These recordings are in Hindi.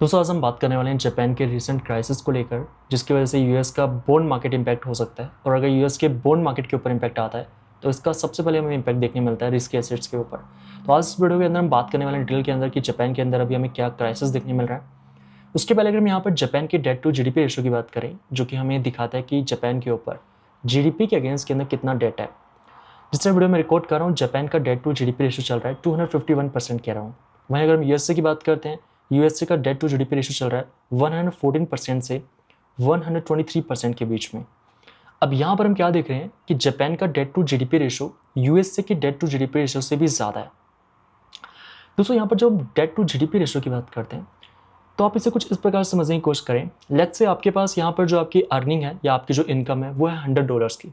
दोस्तों आज हम बात करने वाले हैं जापान के रिसेंट क्राइसिस को लेकर, जिसकी वजह से यूएस का बॉन्ड मार्केट इंपैक्ट हो सकता है। और अगर यूएस के बॉन्ड मार्केट के ऊपर इंपैक्ट आता है तो इसका सबसे पहले हमें इंपैक्ट देखने मिलता है रिस्क एसेट्स के ऊपर। तो आज इस वीडियो के अंदर हम बात करने वाले हैं डिटेल के अंदर कि जापान के अंदर अभी हमें क्या क्राइसिस देखने मिल रहा है। उसके पहले अगर हम यहाँ पर जापान के डेट टू जीडीपी रेशो की बात करें, जो कि हमें दिखाता है कि जापान के ऊपर जीडीपी के अगेंस्ट के अंदर कितना डेट है। जिस तरह वीडियो में रिकॉर्ड कर रहा हूँ, जापान का डेट टू जीडीपी रेशो चल रहा है 251% कह रहा हूँ। वहीं अगर हम यूएसए की बात करते हैं, यूएसए का डेट टू जीडीपी रेशो चल रहा है 114% से 123% के बीच में। अब यहाँ पर हम क्या देख रहे हैं कि जापान का debt to GDP ratio USA के डेट टू जीडीपी रेशो से भी ज़्यादा है। दोस्तों यहाँ पर जो डेट टू जीडीपी रेशो की बात करते हैं तो आप इसे कुछ इस प्रकार समझने की कोशिश करें। लेट्स से आपके पास यहाँ पर जो आपकी अर्निंग है या आपकी जो इनकम है वो है $100 की,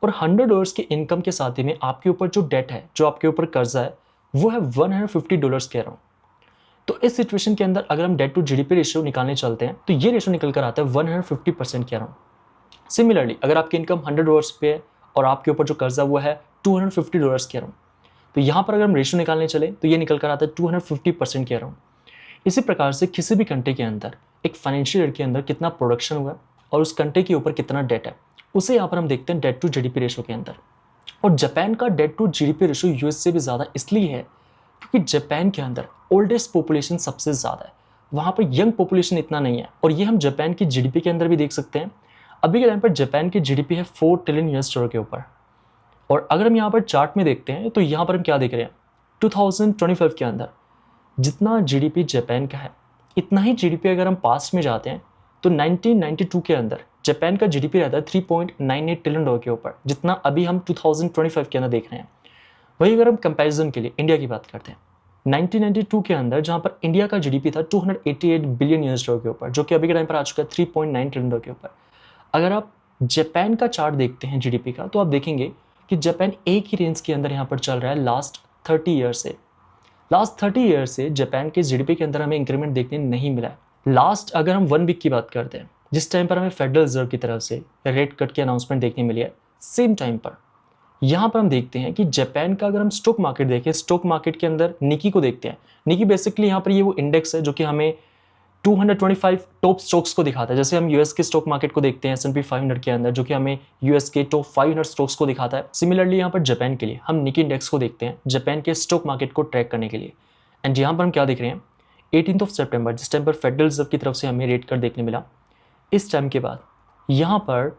और $100 की इनकम के साथ ही में आपके ऊपर जो डेट है, जो आपके ऊपर कर्जा है, वो है $150 कह रहा हूँ। तो इस सिचुएशन के अंदर अगर हम डेट टू जीडीपी रेशियो निकालने चलते हैं तो ये रेशियो निकल कर आता है 150% कह रहा हूँ। सिमिलरली अगर आपकी इनकम $100 पे है और आपके ऊपर जो कर्जा वो है $250 कह रहा हूँ, तो यहाँ पर अगर हम रेशियो निकालने चले तो ये निकल कर आता है 250% कह रहा हूँ। इसी प्रकार से किसी भी कंट्री के अंदर एक फाइनेंशियल ईयर के अंदर कितना प्रोडक्शन हुआ और उस कंट्री के ऊपर कितना डेट है, उसे यहाँ पर हम देखते हैं डेट टू जीडीपी रेशियो के अंदर। और जापान का debt to GDP ratio US से भी ज़्यादा इसलिए है क्योंकि जापान के अंदर ओल्डेस्ट पॉपुलेशन सबसे ज़्यादा है, वहाँ पर यंग पॉपुलेशन इतना नहीं है। और ये हम जापान की जीडीपी के अंदर भी देख सकते हैं। अभी के टाइम पर जापान की जीडीपी है $4 ट्रिलियन के ऊपर। और अगर हम यहाँ पर चार्ट में देखते हैं तो यहाँ पर हम क्या देख रहे हैं, 2025 के अंदर जितना जीडीपी जापान का है इतना ही जीडीपी अगर हम पास्ट में जाते हैं तो 1992 के अंदर जापान का जीडीपी रहता है $3.98 ट्रिलियन के ऊपर, जितना अभी हम 2025 के अंदर देख रहे हैं। वही अगर हम कंपैरिजन के लिए इंडिया की बात करते हैं, 1992 के अंदर जहां पर इंडिया का जीडीपी था $288 बिलियन के ऊपर, जो कि अभी के टाइम पर आ चुका है 3.9 ट्रिलियन के ऊपर। अगर आप जापान का चार्ट देखते हैं जीडीपी का, तो आप देखेंगे कि जापान एक ही रेंज के अंदर यहाँ पर चल रहा है लास्ट 30 ईयर से। लास्ट 30 ईयर से जापान के जीडीपी के अंदर हमें इंक्रीमेंट देखने नहीं मिला है। लास्ट अगर हम 1 वीक की बात करते हैं, जिस टाइम पर हमें फेडरल रिजर्व की तरफ से रेट कट की अनाउंसमेंट देखने मिली है, सेम टाइम पर यहाँ पर हम देखते हैं कि जापान का अगर हम स्टॉक मार्केट देखें, स्टॉक मार्केट के अंदर निकी को देखते हैं। निकी बेसिकली यहाँ पर ये वो इंडेक्स है जो कि हमें 225 टॉप स्टॉक्स को दिखाता है। जैसे हम यूएस के स्टॉक मार्केट को देखते हैं S&P 500 के अंदर, जो कि हमें यूएस के टॉप 500 स्टॉक्स को दिखाता है। सिमिलरली यहाँ पर जापान के लिए हम निकी इंडेक्स को देखते हैं जापान के स्टॉक मार्केट को ट्रैक करने के लिए। एंड यहाँ पर हम क्या देख रहे हैं, 18 सितंबर जिस टाइम पर फेडरल रिजर्व की तरफ से हमें रेट कट देखने मिला, इस टाइम के बाद यहाँ पर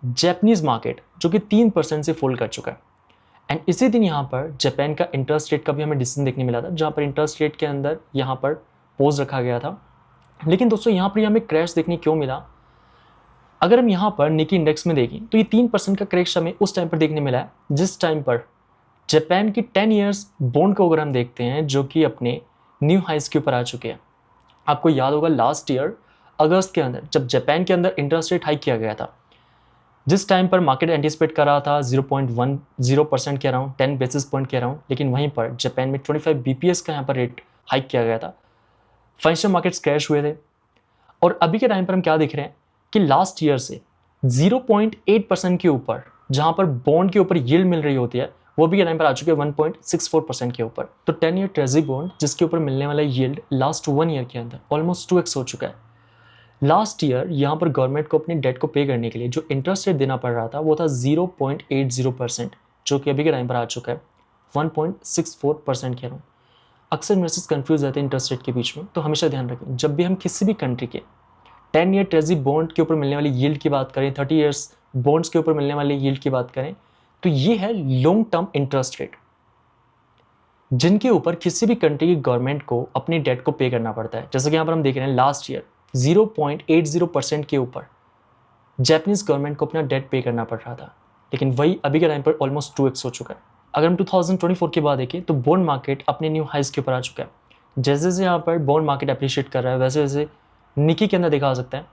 जापानीज मार्केट जो कि 3% से फॉल कर चुका है। एंड इसी दिन यहाँ पर जापान का इंटरेस्ट रेट का भी हमें डिसीजन देखने मिला था, जहाँ पर इंटरेस्ट रेट के अंदर यहाँ पर पोज रखा गया था। लेकिन दोस्तों यहाँ पर हमें क्रैश देखने क्यों मिला, अगर हम यहाँ पर निकी इंडेक्स में देखें तो ये 3% का क्रैश हमें उस टाइम पर देखने मिला है जिस टाइम पर जापान की 10 ईयर्स बॉन्ड को अगर हम देखते हैं जो कि अपने न्यू हाइस के ऊपर आ चुके हैं। आपको याद होगा लास्ट ईयर अगस्त के अंदर जब जापान के अंदर इंटरेस्ट रेट हाइक किया गया था, जिस टाइम पर मार्केट एंटिसिपेट कर रहा था 0.10% कह रहा हूँ, 10 बेसिस पॉइंट कह रहा हूँ, लेकिन वहीं पर जापान में 25 बीपीएस का यहाँ पर रेट हाइक किया गया था। फाइनेंशियल मार्केट्स क्रैश हुए थे। और अभी के टाइम पर हम क्या देख रहे हैं कि लास्ट ईयर से 0.8% के ऊपर जहाँ पर बॉन्ड के ऊपर यील्ड मिल रही होती है, वो भी के टाइम पर आ चुके हैं 1.64% के ऊपर। तो 10 ईयर ट्रेजरी बॉन्ड जिसके ऊपर मिलने वाला यील्ड लास्ट 1 ईयर के अंदर ऑलमोस्ट 2x हो चुका है। लास्ट ईयर यहाँ पर गवर्नमेंट को अपनी डेट को पे करने के लिए जो इंटरेस्ट रेट देना पड़ रहा था वो था 0.80%, जो कि अभी के टाइम पर आ चुका है 1.64% कह रहा हूँ। अक्सर इन्वेस्टर्स कंफ्यूज रहते हैं इंटरेस्ट रेट के बीच में, तो हमेशा ध्यान रखें जब भी हम किसी भी कंट्री के 10 ईयर ट्रेजरी बॉन्ड के ऊपर मिलने वाली यील्ड की बात करें, 30 ईयर्स बॉन्ड्स के ऊपर मिलने वाली यील्ड की बात करें, तो ये है लॉन्ग टर्म इंटरेस्ट रेट जिनके ऊपर किसी भी कंट्री की गवर्नमेंट को अपनी डेट को पे करना पड़ता है। जैसे कि यहाँ पर हम देख रहे हैं लास्ट ईयर 0.80% के ऊपर जापानीज गवर्नमेंट को अपना डेट पे करना पड़ रहा था, लेकिन वही अभी के टाइम पर ऑलमोस्ट 2x हो चुका है। अगर हम 2024 के बाद देखें तो बॉन्ड मार्केट अपने न्यू हाइस के ऊपर आ चुका है। जैसे जैसे यहाँ पर बॉन्ड मार्केट अप्रिशिएट कर रहा है, वैसे वैसे निकी के अंदर देखा जा सकता है,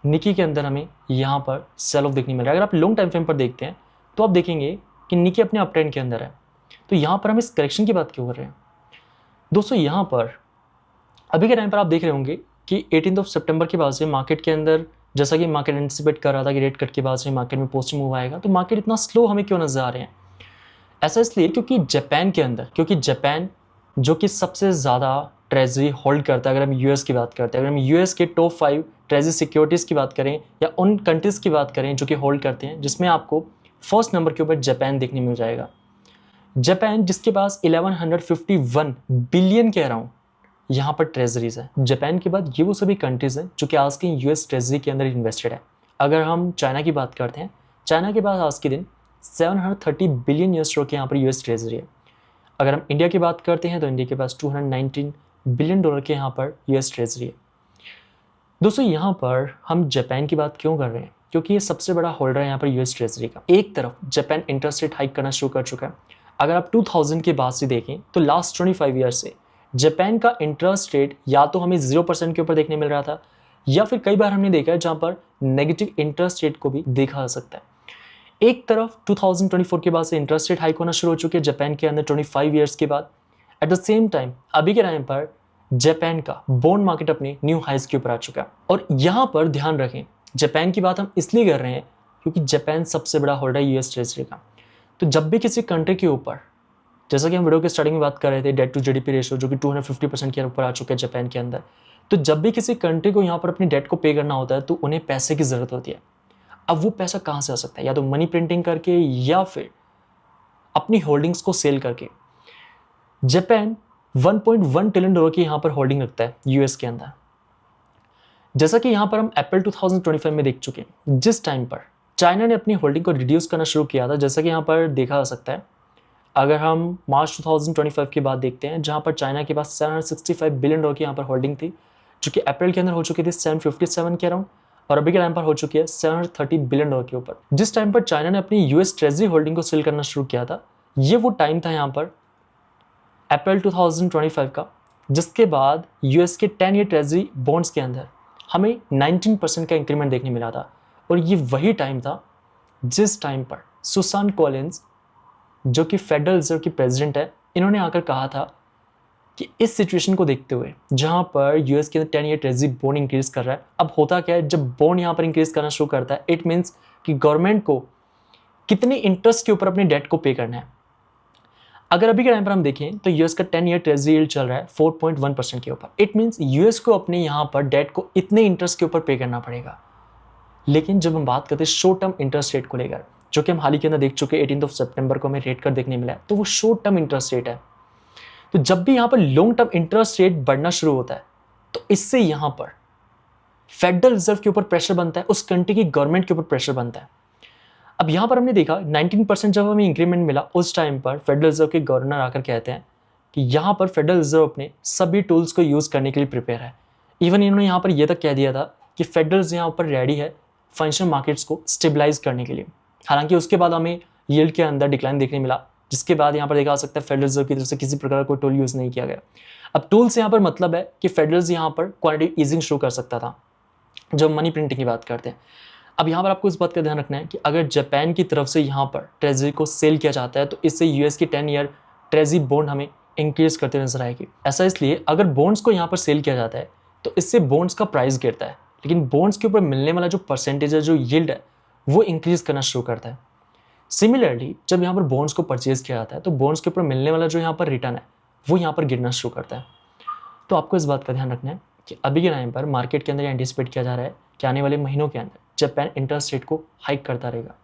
निकी के अंदर हमें यहाँ पर सेल ऑफ देखने मिल रहा है। अगर आप लॉन्ग टाइम फ्रेम पर देखते हैं तो आप देखेंगे कि निकी अपने अप ट्रेंड के अंदर है। तो यहाँ पर हम इस करेक्शन की बात क्यों कर रहे हैं दोस्तों, यहाँ पर अभी के टाइम पर आप देख रहे होंगे कि 18 सितंबर के बाद से मार्केट के अंदर, जैसा कि मार्केट एंटिसिपेट कर रहा था कि रेट कट के बाद से मार्केट में पॉजिटिव मूव आएगा, तो मार्केट इतना स्लो हमें क्यों नजर आ रहे हैं। ऐसा इसलिए क्योंकि जापान के अंदर, क्योंकि जापान जो कि सबसे ज़्यादा ट्रेजरी होल्ड करता है। अगर हम यूएस की बात करते हैं, अगर हम यूएस के टॉप 5 ट्रेजरी सिक्योरिटीज़ की बात करें या उन कंट्रीज़ की बात करें जो कि होल्ड करते हैं, जिसमें आपको फर्स्ट नंबर के ऊपर जापान देखने मिल जाएगा। जापान जिसके पास 1151 बिलियन के अराउंड यहाँ पर ट्रेजरीज है। जापान के बाद ये वो सभी कंट्रीज हैं जो कि आज के यूएस ट्रेजरी के अंदर इन्वेस्टेड है। अगर हम चाइना की बात करते हैं, चाइना के पास आज के दिन 730 बिलियन यूएस डॉलर के यहाँ पर यूएस ट्रेजरी है। अगर हम इंडिया की बात करते हैं तो इंडिया के पास 219 बिलियन डॉलर के यहाँ पर यूएस ट्रेजरी है। दोस्तों यहाँ पर हम जापान की बात क्यों कर रहे हैं? क्योंकि ये सबसे बड़ा होल्डर है यहाँ पर यूएस ट्रेजरी का। एक तरफ जापान इंटरेस्ट रेट हाइक करना शुरू कर चुका है। अगर आप 2000 के बाद से देखें तो लास्ट 25 ईयर से जापान का इंटरेस्ट रेट या तो हमें 0% के ऊपर देखने मिल रहा था, या फिर कई बार हमने देखा है जहाँ पर नेगेटिव इंटरेस्ट रेट को भी देखा जा सकता है। एक तरफ 2024 के बाद से इंटरेस्ट रेट हाइक होना शुरू हो चुके हैं जापान के अंदर 25 ईयर्स के बाद। एट द सेम टाइम अभी के टाइम पर जापान का बॉन्ड मार्केट अपने न्यू हाइज के ऊपर आ चुका है। और यहाँ पर ध्यान रखें, जापान की बात हम इसलिए कर रहे हैं क्योंकि जापान सबसे बड़ा होल्डर है यूएस ट्रेजरी का। तो जब भी किसी कंट्री के ऊपर, जैसा कि हम वीडियो के स्टार्टिंग में बात कर रहे थे, डेट टू जीडीपी रेशियो जो कि 250% के ऊपर आ चुका है जापान के अंदर, तो जब भी किसी कंट्री को यहाँ पर अपनी डेट को पे करना होता है तो उन्हें पैसे की ज़रूरत होती है। अब वो पैसा कहाँ से आ सकता है? या तो मनी प्रिंटिंग करके या फिर अपनी होल्डिंग्स को सेल करके। जापान 1.1 ट्रिलियन डॉलर की यहाँ पर होल्डिंग रखता है यूएस के अंदर। जैसा कि यहाँ पर हम अप्रैल 2025 में देख चुके हैं, जिस टाइम पर चाइना ने अपनी होल्डिंग को रिड्यूस करना शुरू किया था, जैसा कि यहाँ पर देखा जा सकता है। अगर हम मार्च 2025 की बात देखते हैं, जहाँ पर चाइना के पास 765 बिलियन डॉलर की यहाँ पर होल्डिंग थी, जो कि अप्रैल के अंदर हो चुकी थी 757 के अराउंड, और अभी के टाइम पर हो चुकी है 730 बिलियन डॉलर के ऊपर। जिस टाइम पर चाइना ने अपनी यूएस ट्रेजरी होल्डिंग को सेल करना शुरू किया था, ये वो टाइम था यहाँ पर अप्रैल 2025 का, जिसके बाद यूएस के 10 ईयर ट्रेजरी बॉन्ड्स के अंदर हमें 19% का इंक्रीमेंट देखने मिला था। और ये वही टाइम था जिस टाइम पर सुसान कॉलिंस, जो कि फेडरल रिजर्व की प्रेसिडेंट है, इन्होंने आकर कहा था कि इस सिचुएशन को देखते हुए जहां पर यूएस के 10 ईयर ट्रेजरी बॉन्ड इंक्रीज कर रहा है, अब होता क्या है, जब बॉन्ड यहां पर इंक्रीज करना शुरू करता है, इट मीन्स कि गवर्नमेंट को कितने इंटरेस्ट के ऊपर अपनी डेट को पे करना है। अगर अभी के टाइम पर हम देखें तो यूएस का 10 ईयर ट्रेजरी यील्ड चल रहा है 4.1% के ऊपर। इट मीन्स यूएस को अपने यहाँ पर डेट को इतने इंटरेस्ट के ऊपर पे करना पड़ेगा। लेकिन जब हम बात करते हैं शॉर्ट टर्म इंटरेस्ट रेट को लेकर, जो कि हम हाल ही के अंदर देख चुके 18 सितंबर को हमें रेट कर देखने मिला है, तो वो शॉर्ट टर्म इंटरेस्ट रेट है। तो जब भी यहाँ पर लॉन्ग टर्म इंटरेस्ट रेट बढ़ना शुरू होता है तो इससे यहाँ पर फेडरल रिजर्व के ऊपर प्रेशर बनता है, उस कंट्री की गवर्नमेंट के ऊपर प्रेशर बनता है। अब यहाँ पर हमने देखा 19% जब हमें इंक्रीमेंट मिला, उस टाइम पर फेडरल रिजर्व के गवर्नर आकर कहते हैं कि यहाँ पर फेडरल रिजर्व अपने सभी टूल्स को यूज़ करने के लिए प्रिपेयर है। इवन इन्होंने यहाँ पर यह तक कह दिया था कि फेडरल यहाँ पर रेडी है फाइनेंशियल मार्केट्स को स्टेबलाइज करने के लिए। हालांकि उसके बाद हमें यील्ड के अंदर डिक्लाइन देखने मिला, जिसके बाद यहाँ पर देखा जा सकता है फेडरल रिजर्व की तरफ से किसी प्रकार का कोई टूल यूज़ नहीं किया गया। अब टूल्स यहाँ पर मतलब है कि फेडरल यहाँ पर क्वांटिटी ईजिंग शुरू कर सकता था जब मनी प्रिंटिंग की बात करते हैं। अब यहाँ पर आपको इस बात का ध्यान रखना है कि अगर जापान की तरफ से यहाँ पर ट्रेजरी को सेल किया जाता है तो इससे यूएस की 10 ईयर ट्रेजरी बॉन्ड हमें इंक्रीज करते नजर आएगी। ऐसा इसलिए अगर बॉन्ड्स को यहाँ पर सेल किया जाता है तो इससे बॉन्ड्स का प्राइस गिरता है, लेकिन बॉन्ड्स के ऊपर मिलने वाला जो परसेंटेज है, जो यील्ड है, वो इंक्रीज करना शुरू करता है। सिमिलरली जब यहाँ पर बॉन्ड्स को परचेज किया जाता है तो बॉन्ड्स के ऊपर मिलने वाला जो यहाँ पर रिटर्न है वो यहाँ पर गिरना शुरू करता है। तो आपको इस बात का ध्यान रखना है कि अभी के टाइम पर मार्केट के अंदर एंटिसिपेट किया जा रहा है कि आने वाले महीनों के अंदर जापान इंटरेस्ट रेट को हाइक करता रहेगा।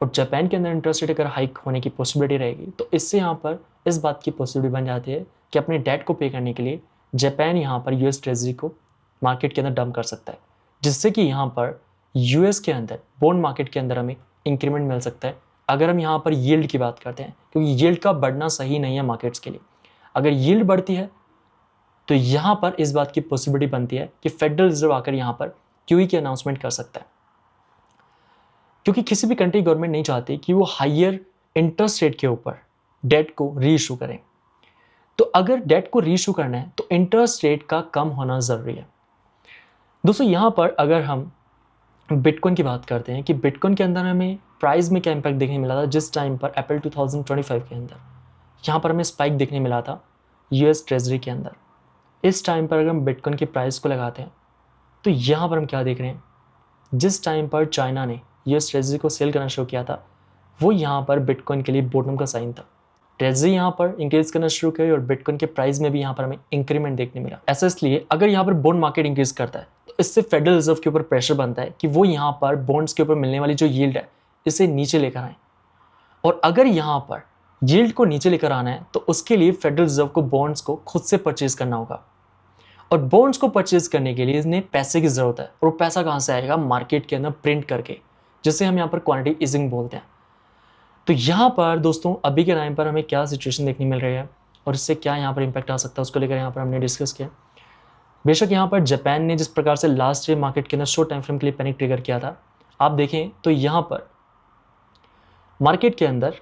और जापान के अंदर इंटरेस्ट रेट अगर हाइक होने की पॉसिबिलिटी रहेगी तो इससे यहाँ पर इस बात की पॉसिबिलिटी बन जाती है कि अपने डेट को पे करने के लिए जापान यहाँ पर यूएस ट्रेजरी को मार्केट के अंदर डंप कर सकता है, जिससे कि यहाँ पर यूएस के अंदर बॉन्ड मार्केट के अंदर हमें इंक्रीमेंट मिल सकता है। अगर हम यहाँ पर यील्ड की बात करते हैं, क्योंकि यील्ड का बढ़ना सही नहीं है मार्केट्स के लिए, अगर यील्ड बढ़ती है तो यहाँ पर इस बात की पॉसिबिलिटी बनती है कि फेडरल रिजर्व आकर यहाँ पर क्यूई की अनाउंसमेंट कर सकता है, क्योंकि किसी भी कंट्री गवर्नमेंट नहीं चाहती कि वो हायर इंटरेस्ट रेट के ऊपर डेट को री इशू करें। तो अगर डेट को री इशू करना है तो इंटरेस्ट रेट का कम होना ज़रूरी है। दोस्तों यहाँ पर अगर हम बिटकॉइन की बात करते हैं कि बिटकॉइन के अंदर हमें प्राइस में क्या इम्पैक्ट देखने मिला था, जिस टाइम पर अप्रैल 2025 के अंदर यहाँ पर हमें स्पाइक देखने मिला था यूएस ट्रेजरी के अंदर। इस टाइम पर अगर हम बिटकॉइन की प्राइस को लगाते हैं तो यहाँ पर हम क्या देख रहे हैं, जिस टाइम पर चाइना ने यूएस ट्रेजरी को सेल करना शुरू किया था वो यहाँ पर बिटकॉइन के लिए बॉटम का साइन था। ट्रेजरी यहाँ पर इंक्रीज करना शुरू करी और बिटकॉइन के प्राइस में भी यहाँ पर हमें इंक्रीमेंट देखने मिला। ऐसा इसलिए अगर यहाँ पर बॉन्ड मार्केट इंक्रीज करता है तो इससे फेडरल रिजर्व के ऊपर प्रेशर बनता है कि वो यहाँ पर बॉन्ड्स के ऊपर मिलने वाली जो यील्ड है इसे नीचे लेकर आए, और अगर यहाँ पर यील्ड को नीचे लेकर आना है तो उसके लिए फेडरल रिजर्व को बॉन्ड्स को खुद से परचेज करना होगा, और बॉन्ड्स को परचेज करने के लिए इन्हें पैसे की जरूरत है, और वो पैसा कहाँ से आएगा? मार्केट के अंदर प्रिंट करके, जिसे हम यहाँ पर क्वांटिटी ईजिंग बोलते हैं। तो यहाँ पर दोस्तों अभी के टाइम पर हमें क्या सिचुएशन देखने मिल रही है और इससे क्या यहाँ पर इम्पैक्ट आ सकता है उसको लेकर यहाँ पर हमने डिस्कस किया। बेशक यहाँ पर जापान ने जिस प्रकार से लास्ट ईयर मार्केट के अंदर शॉर्ट टाइम फ्रेम के लिए पैनिक ट्रिगर किया था, आप देखें तो यहाँ पर मार्केट के अंदर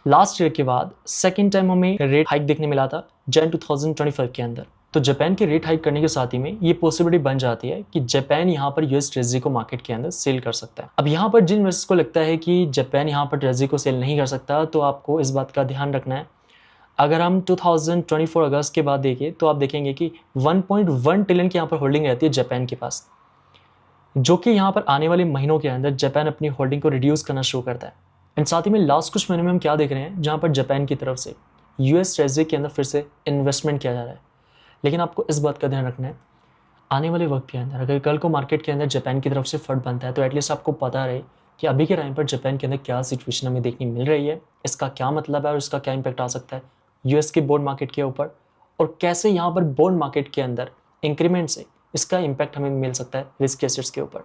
लास्ट ईयर के बाद सेकेंड टाइम हमें रेट हाइक देखने मिला था जन 2025 के अंदर। तो जापान के रेट हाइक करने के साथ ही में ये पॉसिबिलिटी बन जाती है कि जापान यहाँ पर यूएस ट्रेजरी को मार्केट के अंदर सेल कर सकता है। अब यहाँ पर जिन इन्वेस्टर्स को लगता है कि जापान यहाँ पर ट्रेजरी को सेल नहीं कर सकता, तो आपको इस बात का ध्यान रखना है। अगर हम 2024 अगस्त के बाद देखें तो आप देखेंगे कि 1.1 ट्रिलियन की यहाँ पर होल्डिंग रहती है जापान के पास, जो कि यहाँ पर आने वाले महीनों के अंदर जापान अपनी होल्डिंग को रिड्यूस करना शुरू करता है। एंड साथ ही में लास्ट कुछ महीने में हम क्या देख रहे हैं, जहाँ पर जापान की तरफ से यूएस ट्रेजरी के अंदर फिर से इन्वेस्टमेंट किया जा रहा है। लेकिन आपको इस बात का ध्यान रखना है, आने वाले वक्त के अंदर अगर कल को मार्केट के अंदर जापान की तरफ से फंड बनता है तो एटलीस्ट आपको पता रहे कि अभी के टाइम पर जापान के अंदर क्या सिचुएशन हमें देखने मिल रही है, इसका क्या मतलब है और इसका क्या इम्पैक्ट आ सकता है यूएस के बॉन्ड मार्केट के ऊपर, और कैसे यहाँ पर बॉन्ड मार्केट के अंदर इंक्रीमेंट से इसका इम्पैक्ट हमें मिल सकता है रिस्क एसेट्स के ऊपर।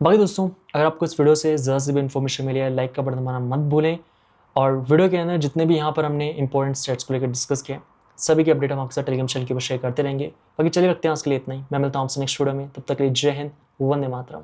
बाकी दोस्तों अगर आपको इस वीडियो से ज़्यादा से भी इन्फॉर्मेशन मिली है, लाइक का बटन दबाना मत भूलें, और वीडियो के अंदर जितने भी यहाँ पर हमने इंपॉर्टेंट स्टेट्स को लेकर डिस्कस किए सभी की अपडेट हम आपके साथ टेलीग्राम चैनल के ऊपर शेयर करते रहेंगे। बाकी चलिए रखते हैं आज के लिए इतना ही। मैं मिलता हूँ आपसे नेक्स्ट वीडियो में, तब तक के लिए जय हिंद, वंदे मातरम।